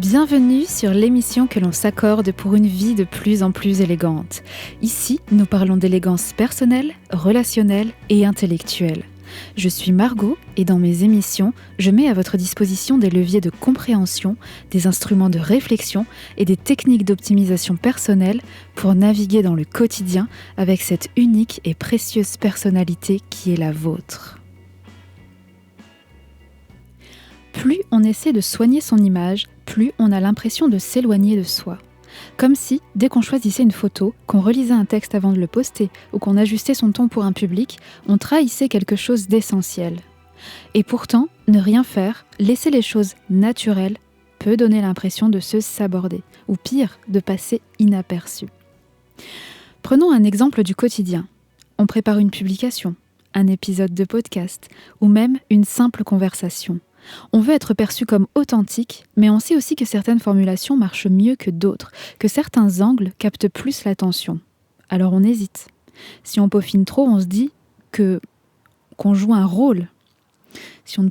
Bienvenue sur l'émission que l'on s'accorde pour une vie de plus en plus élégante. Ici, nous parlons d'élégance personnelle, relationnelle et intellectuelle. Je suis Margot et dans mes émissions, je mets à votre disposition des leviers de compréhension, des instruments de réflexion et des techniques d'optimisation personnelle pour naviguer dans le quotidien avec cette unique et précieuse personnalité qui est la vôtre. Plus on essaie de soigner son image, plus on a l'impression de s'éloigner de soi. Comme si, dès qu'on choisissait une photo, qu'on relisait un texte avant de le poster ou qu'on ajustait son ton pour un public, on trahissait quelque chose d'essentiel. Et pourtant, ne rien faire, laisser les choses naturelles, peut donner l'impression de se saborder, ou pire, de passer inaperçu. Prenons un exemple du quotidien. On prépare une publication, un épisode de podcast, ou même une simple conversation. On veut être perçu comme authentique, mais on sait aussi que certaines formulations marchent mieux que d'autres, que certains angles captent plus l'attention. Alors on hésite. Si on peaufine trop, on se dit qu'on joue un rôle. Si on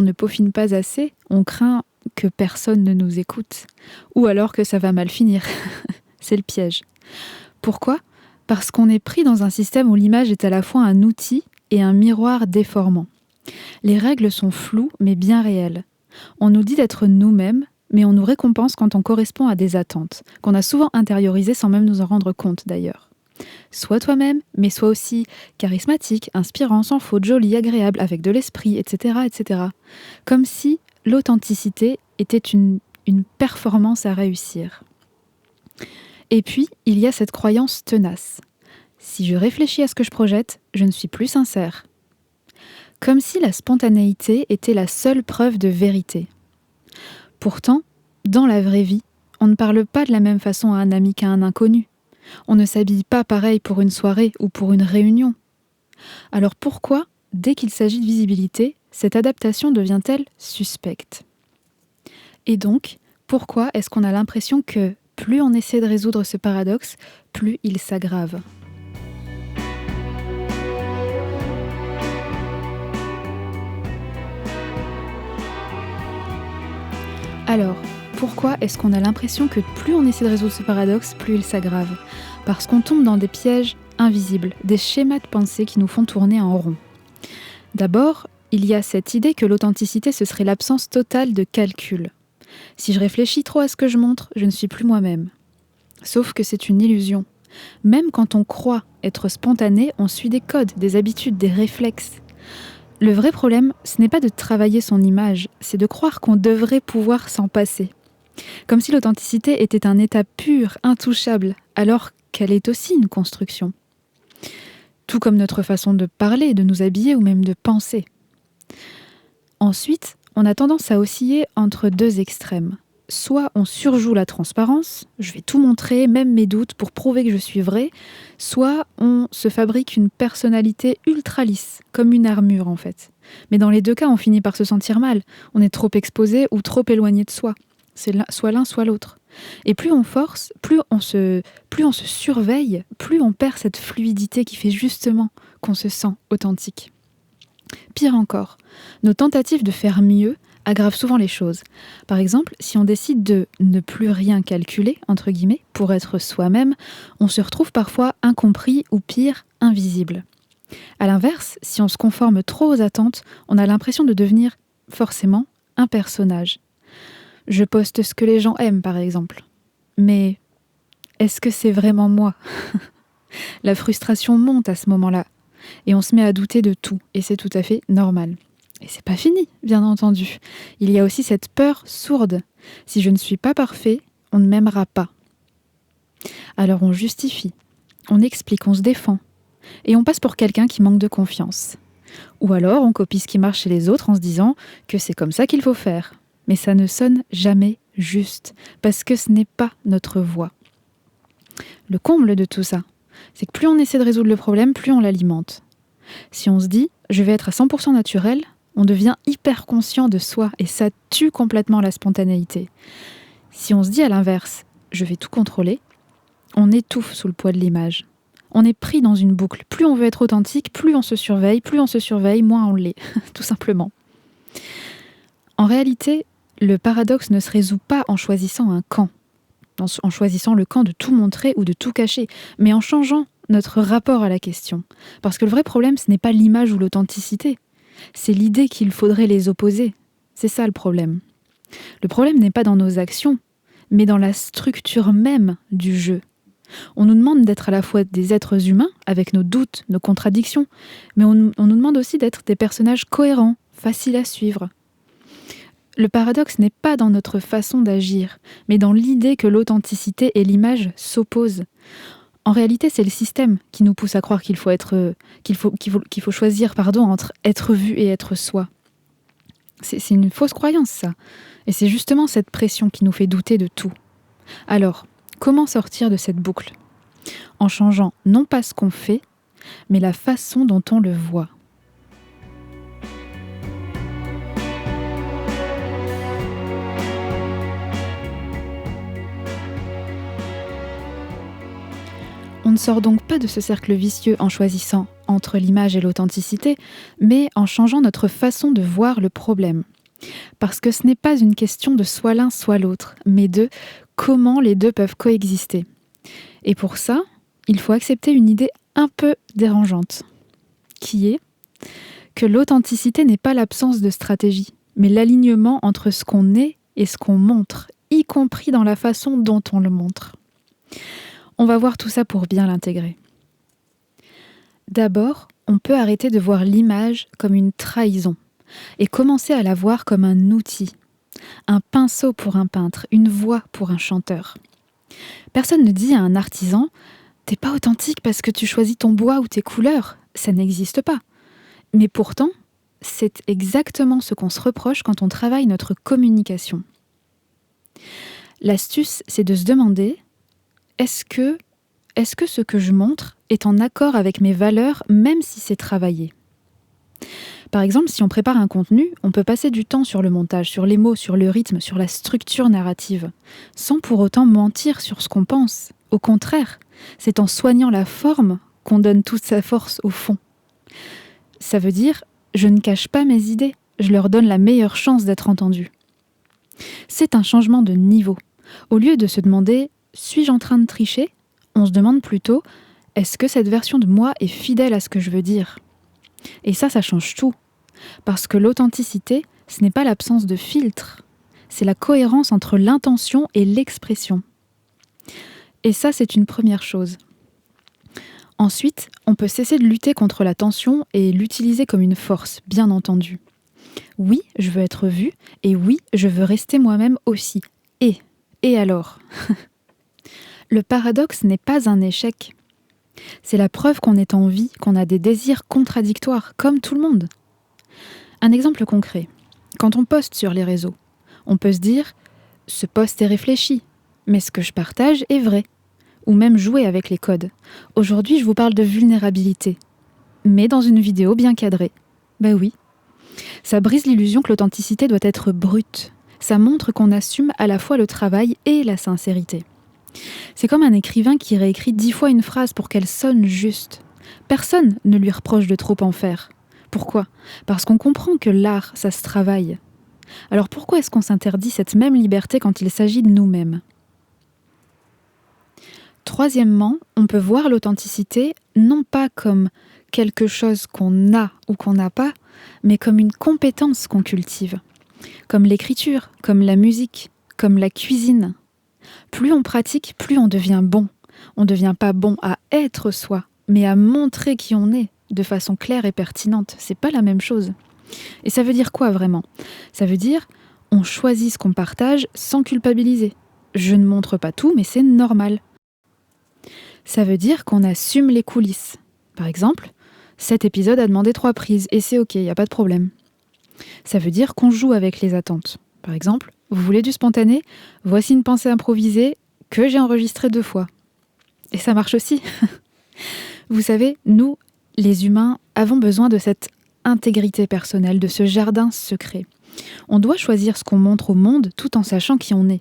ne peaufine pas assez, on craint que personne ne nous écoute. Ou alors que ça va mal finir. C'est le piège. Pourquoi ? Parce qu'on est pris dans un système où l'image est à la fois un outil et un miroir déformant. Les règles sont floues mais bien réelles. On nous dit d'être nous-mêmes, mais on nous récompense quand on correspond à des attentes, qu'on a souvent intériorisées sans même nous en rendre compte d'ailleurs. Sois toi-même, mais sois aussi charismatique, inspirant, sans faute, joli, agréable, avec de l'esprit, etc., etc. Comme si l'authenticité était une performance à réussir. Et puis, il y a cette croyance tenace. Si je réfléchis à ce que je projette, je ne suis plus sincère. Comme si la spontanéité était la seule preuve de vérité. Pourtant, dans la vraie vie, on ne parle pas de la même façon à un ami qu'à un inconnu. On ne s'habille pas pareil pour une soirée ou pour une réunion. Alors pourquoi, dès qu'il s'agit de visibilité, cette adaptation devient-elle suspecte ? Et donc, pourquoi est-ce qu'on a l'impression que plus on essaie de résoudre ce paradoxe, plus il s'aggrave ? Alors, pourquoi est-ce qu'on a l'impression que plus on essaie de résoudre ce paradoxe, plus il s'aggrave ? Parce qu'on tombe dans des pièges invisibles, des schémas de pensée qui nous font tourner en rond. D'abord, il y a cette idée que l'authenticité, ce serait l'absence totale de calcul. Si je réfléchis trop à ce que je montre, je ne suis plus moi-même. Sauf que c'est une illusion. Même quand on croit être spontané, on suit des codes, des habitudes, des réflexes. Le vrai problème, ce n'est pas de travailler son image, c'est de croire qu'on devrait pouvoir s'en passer. Comme si l'authenticité était un état pur, intouchable, alors qu'elle est aussi une construction. Tout comme notre façon de parler, de nous habiller ou même de penser. Ensuite, on a tendance à osciller entre deux extrêmes. Soit on surjoue la transparence, je vais tout montrer, même mes doutes, pour prouver que je suis vraie, soit on se fabrique une personnalité ultra lisse, comme une armure en fait. Mais dans les deux cas, on finit par se sentir mal, on est trop exposé ou trop éloigné de soi. C'est soit l'un, soit l'autre. Et plus on force, plus on se surveille, plus on perd cette fluidité qui fait justement qu'on se sent authentique. Pire encore, nos tentatives de faire mieux aggrave souvent les choses. Par exemple, si on décide de ne plus rien calculer, entre guillemets, pour être soi-même, on se retrouve parfois incompris ou pire, invisible. À l'inverse, si on se conforme trop aux attentes, on a l'impression de devenir, forcément, un personnage. Je poste ce que les gens aiment, par exemple. Mais est-ce que c'est vraiment moi ? La frustration monte à ce moment-là, et on se met à douter de tout, et c'est tout à fait normal. Et c'est pas fini, bien entendu. Il y a aussi cette peur sourde. Si je ne suis pas parfait, on ne m'aimera pas. Alors on justifie, on explique, on se défend. Et on passe pour quelqu'un qui manque de confiance. Ou alors on copie ce qui marche chez les autres en se disant que c'est comme ça qu'il faut faire. Mais ça ne sonne jamais juste, parce que ce n'est pas notre voix. Le comble de tout ça, c'est que plus on essaie de résoudre le problème, plus on l'alimente. Si on se dit « je vais être à 100% naturel », on devient hyper conscient de soi et ça tue complètement la spontanéité. Si on se dit à l'inverse « je vais tout contrôler », on étouffe sous le poids de l'image. On est pris dans une boucle. Plus on veut être authentique, plus on se surveille, moins on l'est, tout simplement. En réalité, Le paradoxe ne se résout pas en choisissant un camp, en choisissant le camp de tout montrer ou de tout cacher, mais en changeant notre rapport à la question. Parce que le vrai problème, ce n'est pas l'image ou l'authenticité, c'est l'idée qu'il faudrait les opposer. C'est ça le problème. Le problème n'est pas dans nos actions, mais dans la structure même du jeu. On nous demande d'être à la fois des êtres humains, avec nos doutes, nos contradictions, mais on nous demande aussi d'être des personnages cohérents, faciles à suivre. Le paradoxe n'est pas dans notre façon d'agir, mais dans l'idée que l'authenticité et l'image s'opposent. En réalité, c'est le système qui nous pousse à croire qu'il faut choisir entre être vu et être soi. C'est une fausse croyance, ça. Et c'est justement cette pression qui nous fait douter de tout. Alors, comment sortir de cette boucle ? En changeant non pas ce qu'on fait, mais la façon dont on le voit. On ne sort donc pas de ce cercle vicieux en choisissant entre l'image et l'authenticité, mais en changeant notre façon de voir le problème. Parce que ce n'est pas une question de soit l'un soit l'autre, mais de comment les deux peuvent coexister. Et pour ça, il faut accepter une idée un peu dérangeante, qui est que l'authenticité n'est pas l'absence de stratégie, mais l'alignement entre ce qu'on est et ce qu'on montre, y compris dans la façon dont on le montre. On va voir tout ça pour bien l'intégrer. D'abord, on peut arrêter de voir l'image comme une trahison et commencer à la voir comme un outil, un pinceau pour un peintre, une voix pour un chanteur. Personne ne dit à un artisan « t'es pas authentique parce que tu choisis ton bois ou tes couleurs », ça n'existe pas. Mais pourtant, c'est exactement ce qu'on se reproche quand on travaille notre communication. L'astuce, c'est de se demander est-ce que ce que je montre est en accord avec mes valeurs, même si c'est travaillé ? Par exemple, si on prépare un contenu, on peut passer du temps sur le montage, sur les mots, sur le rythme, sur la structure narrative, sans pour autant mentir sur ce qu'on pense. Au contraire, c'est en soignant la forme qu'on donne toute sa force au fond. Ça veut dire, je ne cache pas mes idées, je leur donne la meilleure chance d'être entendues. C'est un changement de niveau. Au lieu de se demander « suis-je en train de tricher ?», on se demande plutôt « est-ce que cette version de moi est fidèle à ce que je veux dire ?» Et ça change tout. Parce que l'authenticité, ce n'est pas l'absence de filtre, c'est la cohérence entre l'intention et l'expression. Et ça, c'est une première chose. Ensuite, on peut cesser de lutter contre la tension et l'utiliser comme une force, bien entendu. Oui, je veux être vue, et oui, je veux rester moi-même aussi. Et alors ? Le paradoxe n'est pas un échec. C'est la preuve qu'on est en vie, qu'on a des désirs contradictoires, comme tout le monde. Un exemple concret. Quand on poste sur les réseaux, on peut se dire « ce post est réfléchi, mais ce que je partage est vrai ». Ou même jouer avec les codes. Aujourd'hui, je vous parle de vulnérabilité, mais dans une vidéo bien cadrée. Ben oui. Ça brise l'illusion que l'authenticité doit être brute. Ça montre qu'on assume à la fois le travail et la sincérité. C'est comme un écrivain qui réécrit 10 fois une phrase pour qu'elle sonne juste. Personne ne lui reproche de trop en faire. Pourquoi ? Parce qu'on comprend que l'art, ça se travaille. Alors pourquoi est-ce qu'on s'interdit cette même liberté quand il s'agit de nous-mêmes ? Troisièmement, on peut voir l'authenticité non pas comme quelque chose qu'on a ou qu'on n'a pas, mais comme une compétence qu'on cultive. Comme l'écriture, comme la musique, comme la cuisine. Plus on pratique, plus on devient bon. On ne devient pas bon à être soi, mais à montrer qui on est de façon claire et pertinente. C'est pas la même chose. Et ça veut dire quoi vraiment ? Ça veut dire on choisit ce qu'on partage sans culpabiliser. Je ne montre pas tout, mais c'est normal. Ça veut dire qu'on assume les coulisses. Par exemple, cet épisode a demandé 3 prises et c'est ok, il n'y a pas de problème. Ça veut dire qu'on joue avec les attentes. Par exemple, vous voulez du spontané ? Voici une pensée improvisée que j'ai enregistrée 2 fois. Et ça marche aussi. Vous savez, nous, les humains, avons besoin de cette intégrité personnelle, de ce jardin secret. On doit choisir ce qu'on montre au monde tout en sachant qui on est.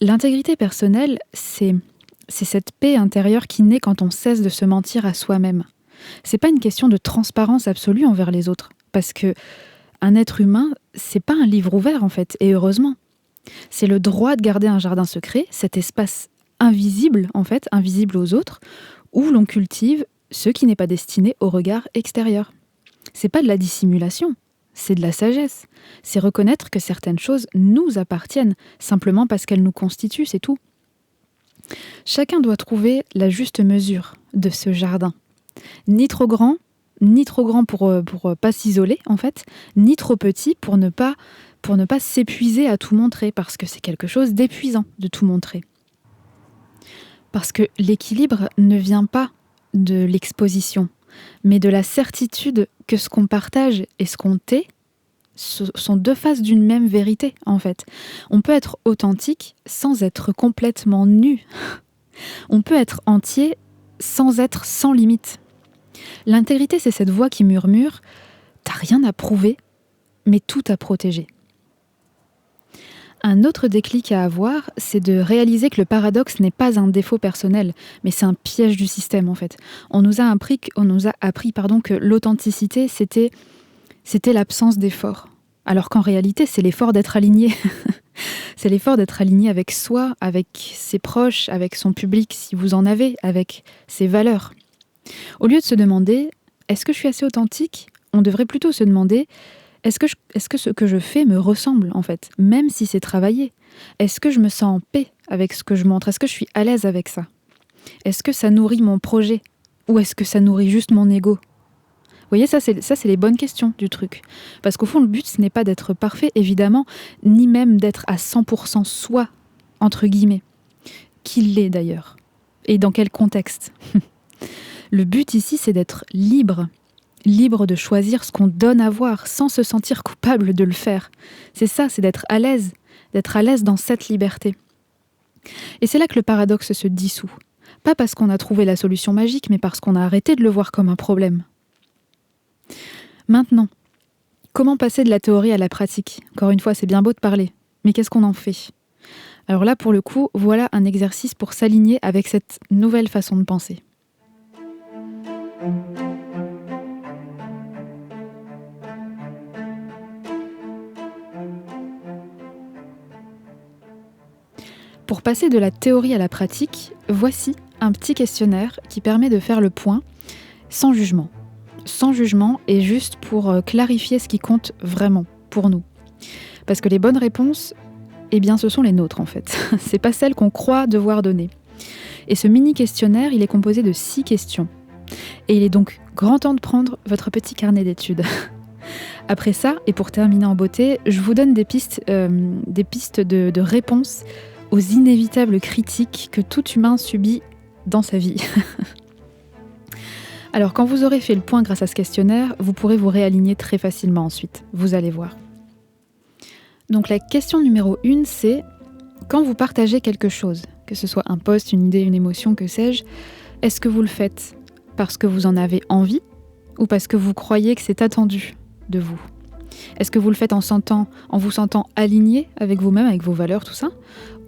L'intégrité personnelle, c'est cette paix intérieure qui naît quand on cesse de se mentir à soi-même. C'est pas une question de transparence absolue envers les autres, parce que Un être humain, c'est pas un livre ouvert en fait, et heureusement. C'est le droit de garder un jardin secret, cet espace invisible en fait, invisible aux autres, où l'on cultive ce qui n'est pas destiné au regard extérieur. C'est pas de la dissimulation, c'est de la sagesse. C'est reconnaître que certaines choses nous appartiennent, simplement parce qu'elles nous constituent, c'est tout. Chacun doit trouver la juste mesure de ce jardin. Ni trop grand pour pas s'isoler en fait, ni trop petit pour ne pas s'épuiser à tout montrer, parce que c'est quelque chose d'épuisant de tout montrer. Parce que l'équilibre ne vient pas de l'exposition, mais de la certitude que ce qu'on partage et ce qu'on tait sont deux faces d'une même vérité, en fait. On peut être authentique sans être complètement nu. On peut être entier sans être sans limite. L'intégrité, c'est cette voix qui murmure « T'as rien à prouver, mais tout à protéger ». Un autre déclic à avoir, c'est de réaliser que le paradoxe n'est pas un défaut personnel, mais c'est un piège du système en fait. On nous a appris que l'authenticité, c'était l'absence d'effort. Alors qu'en réalité, c'est l'effort d'être aligné. C'est l'effort d'être aligné avec soi, avec ses proches, avec son public, si vous en avez, avec ses valeurs. Au lieu de se demander « est-ce que je suis assez authentique ?», on devrait plutôt se demander « est-ce que ce que je fais me ressemble, en fait, même si c'est travaillé ? Est-ce que je me sens en paix avec ce que je montre ? Est-ce que je suis à l'aise avec ça ? Est-ce que ça nourrit mon projet ? Ou est-ce que ça nourrit juste mon ego ? Vous voyez, ça, c'est les bonnes questions du truc. Parce qu'au fond, le but, ce n'est pas d'être parfait, évidemment, ni même d'être à 100% soi, entre guillemets. Qu'il l'est, d'ailleurs. Et dans quel contexte ? Le but, ici, c'est d'être libre de choisir ce qu'on donne à voir sans se sentir coupable de le faire. C'est ça, c'est d'être à l'aise dans cette liberté. Et c'est là que le paradoxe se dissout. Pas parce qu'on a trouvé la solution magique, mais parce qu'on a arrêté de le voir comme un problème. Maintenant, comment passer de la théorie à la pratique ? Encore une fois, c'est bien beau de parler, mais qu'est-ce qu'on en fait ? Alors là, pour le coup, voilà un exercice pour s'aligner avec cette nouvelle façon de penser. Pour passer de la théorie à la pratique, voici un petit questionnaire qui permet de faire le point sans jugement. Sans jugement et juste pour clarifier ce qui compte vraiment pour nous. Parce que les bonnes réponses, eh bien ce sont les nôtres en fait. C'est pas celles qu'on croit devoir donner. Et ce mini questionnaire, il est composé de 6 questions. Et il est donc grand temps de prendre votre petit carnet d'études. Après ça, et pour terminer en beauté, je vous donne des pistes de réponses aux inévitables critiques que tout humain subit dans sa vie. Alors, quand vous aurez fait le point grâce à ce questionnaire, vous pourrez vous réaligner très facilement ensuite. Vous allez voir. Donc, la question numéro 1, c'est quand vous partagez quelque chose, que ce soit un post, une idée, une émotion, que sais-je, est-ce que vous le faites parce que vous en avez envie ou parce que vous croyez que c'est attendu de vous ? Est-ce que vous le faites en vous sentant aligné avec vous-même, avec vos valeurs, tout ça ?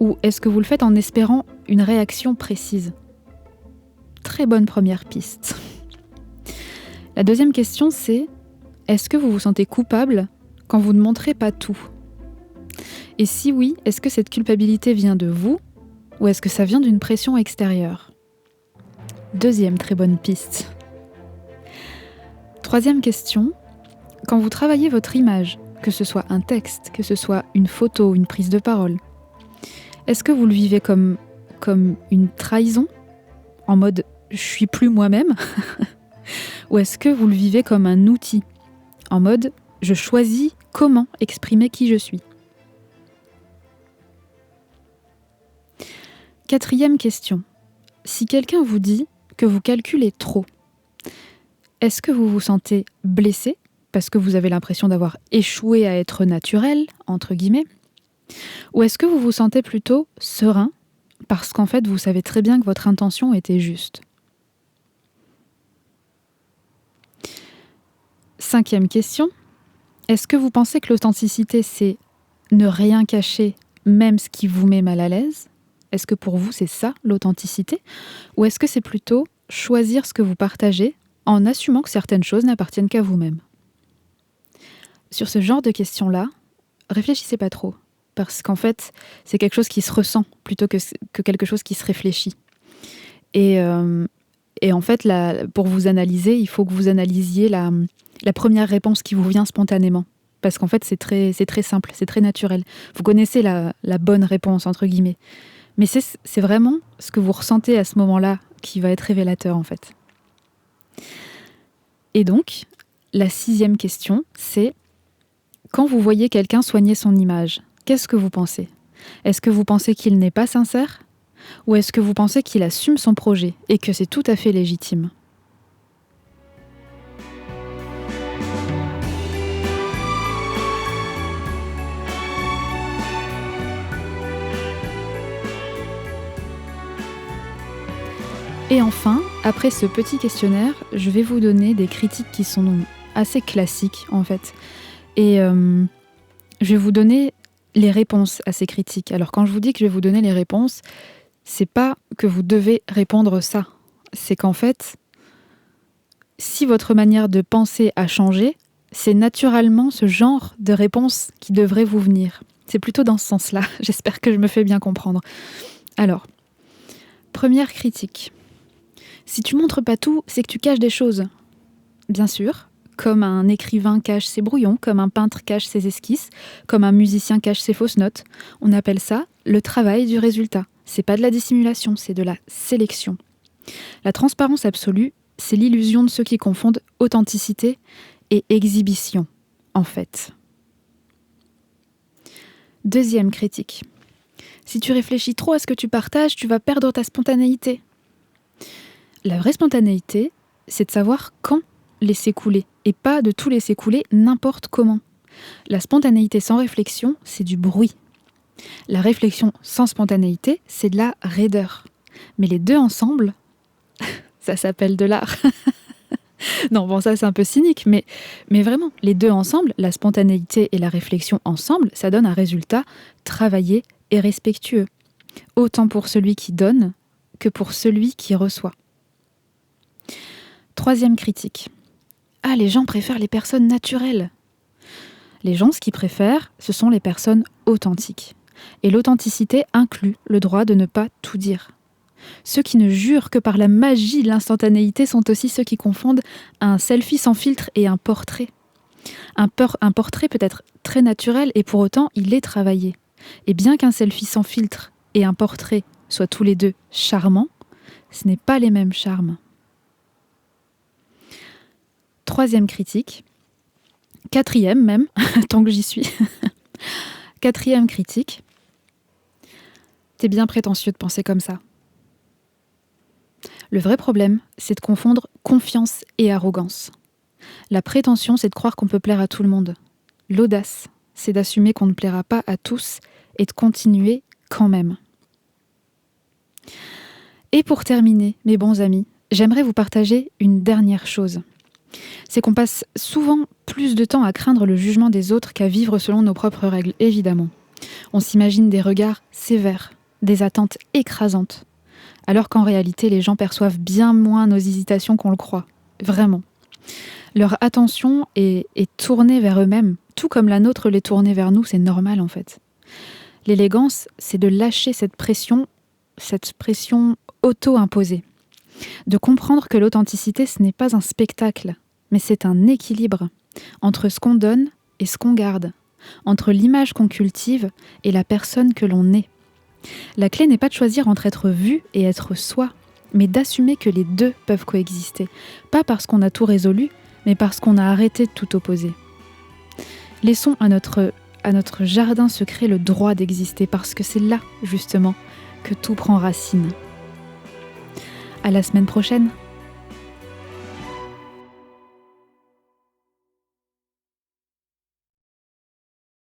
Ou est-ce que vous le faites en espérant une réaction précise ? Très bonne première piste. La deuxième question, c'est est-ce que vous vous sentez coupable quand vous ne montrez pas tout ? Et si oui, est-ce que cette culpabilité vient de vous ou est-ce que ça vient d'une pression extérieure ? Deuxième très bonne piste. Troisième question. Quand vous travaillez votre image, que ce soit un texte, que ce soit une photo, une prise de parole, est-ce que vous le vivez comme une trahison, en mode « je suis plus moi-même » ou est-ce que vous le vivez comme un outil, en mode « je choisis comment exprimer qui je suis » ? Quatrième question. Si quelqu'un vous dit que vous calculez trop, est-ce que vous vous sentez blessé parce que vous avez l'impression d'avoir échoué à être naturel, entre guillemets ? Ou est-ce que vous vous sentez plutôt serein parce qu'en fait vous savez très bien que votre intention était juste ? Cinquième question. Est-ce que vous pensez que l'authenticité, c'est ne rien cacher, même ce qui vous met mal à l'aise ? Est-ce que pour vous, c'est ça, l'authenticité ? Ou est-ce que c'est plutôt choisir ce que vous partagez en assumant que certaines choses n'appartiennent qu'à vous-même ? Sur ce genre de questions-là, réfléchissez pas trop. Parce qu'en fait, c'est quelque chose qui se ressent plutôt que quelque chose qui se réfléchit. Et en fait, pour vous analyser, il faut que vous analysiez la première réponse qui vous vient spontanément. Parce qu'en fait, c'est très simple, c'est très naturel. Vous connaissez la bonne réponse, entre guillemets. Mais c'est vraiment ce que vous ressentez à ce moment-là qui va être révélateur, en fait. Et donc, la 6e question, c'est quand vous voyez quelqu'un soigner son image, qu'est-ce que vous pensez ? Est-ce que vous pensez qu'il n'est pas sincère ? Ou est-ce que vous pensez qu'il assume son projet et que c'est tout à fait légitime ? Et enfin, après ce petit questionnaire, je vais vous donner des critiques qui sont assez classiques en fait. Et je vais vous donner les réponses à ces critiques. Alors quand je vous dis que je vais vous donner les réponses, c'est pas que vous devez répondre ça. C'est qu'en fait, si votre manière de penser a changé, c'est naturellement ce genre de réponse qui devrait vous venir. C'est plutôt dans ce sens-là. J'espère que je me fais bien comprendre. Alors, première critique. Si tu montres pas tout, c'est que tu caches des choses. Bien sûr, comme un écrivain cache ses brouillons, comme un peintre cache ses esquisses, comme un musicien cache ses fausses notes. On appelle ça le travail du résultat. C'est pas de la dissimulation, c'est de la sélection. La transparence absolue, c'est l'illusion de ceux qui confondent authenticité et exhibition, en fait. Deuxième critique. Si tu réfléchis trop à ce que tu partages, tu vas perdre ta spontanéité. La vraie spontanéité, c'est de savoir quand laisser couler, et pas de tout laisser couler n'importe comment. La spontanéité sans réflexion, c'est du bruit. La réflexion sans spontanéité, c'est de la raideur. Mais les deux ensemble, ça s'appelle de l'art. Non, bon, ça c'est un peu cynique, mais vraiment, les deux ensemble, la spontanéité et la réflexion ensemble, ça donne un résultat travaillé et respectueux. Autant pour celui qui donne que pour celui qui reçoit. Troisième critique. Ah, les gens préfèrent les personnes naturelles. Les gens, ce qu'ils préfèrent, ce sont les personnes authentiques. Et l'authenticité inclut le droit de ne pas tout dire. Ceux qui ne jurent que par la magie de l'instantanéité sont aussi ceux qui confondent un selfie sans filtre et un portrait. Un portrait peut être très naturel et pour autant il est travaillé. Et bien qu'un selfie sans filtre et un portrait soient tous les deux charmants, ce n'est pas les mêmes charmes. Troisième critique. Quatrième même, tant que j'y suis. Quatrième critique. T'es bien prétentieux de penser comme ça. Le vrai problème, c'est de confondre confiance et arrogance. La prétention, c'est de croire qu'on peut plaire à tout le monde. L'audace, c'est d'assumer qu'on ne plaira pas à tous et de continuer quand même. Et pour terminer, mes bons amis, j'aimerais vous partager une dernière chose. C'est qu'on passe souvent plus de temps à craindre le jugement des autres qu'à vivre selon nos propres règles, évidemment. On s'imagine des regards sévères, des attentes écrasantes, alors qu'en réalité, les gens perçoivent bien moins nos hésitations qu'on le croit. Vraiment. Leur attention est tournée vers eux-mêmes, tout comme la nôtre l'est tournée vers nous, c'est normal en fait. L'élégance, c'est de lâcher cette pression auto-imposée. De comprendre que l'authenticité, ce n'est pas un spectacle, mais c'est un équilibre entre ce qu'on donne et ce qu'on garde, entre l'image qu'on cultive et la personne que l'on est. La clé n'est pas de choisir entre être vu et être soi, mais d'assumer que les deux peuvent coexister, pas parce qu'on a tout résolu, mais parce qu'on a arrêté de tout opposer. Laissons à notre jardin secret le droit d'exister, parce que c'est là, justement, que tout prend racine. À la semaine prochaine.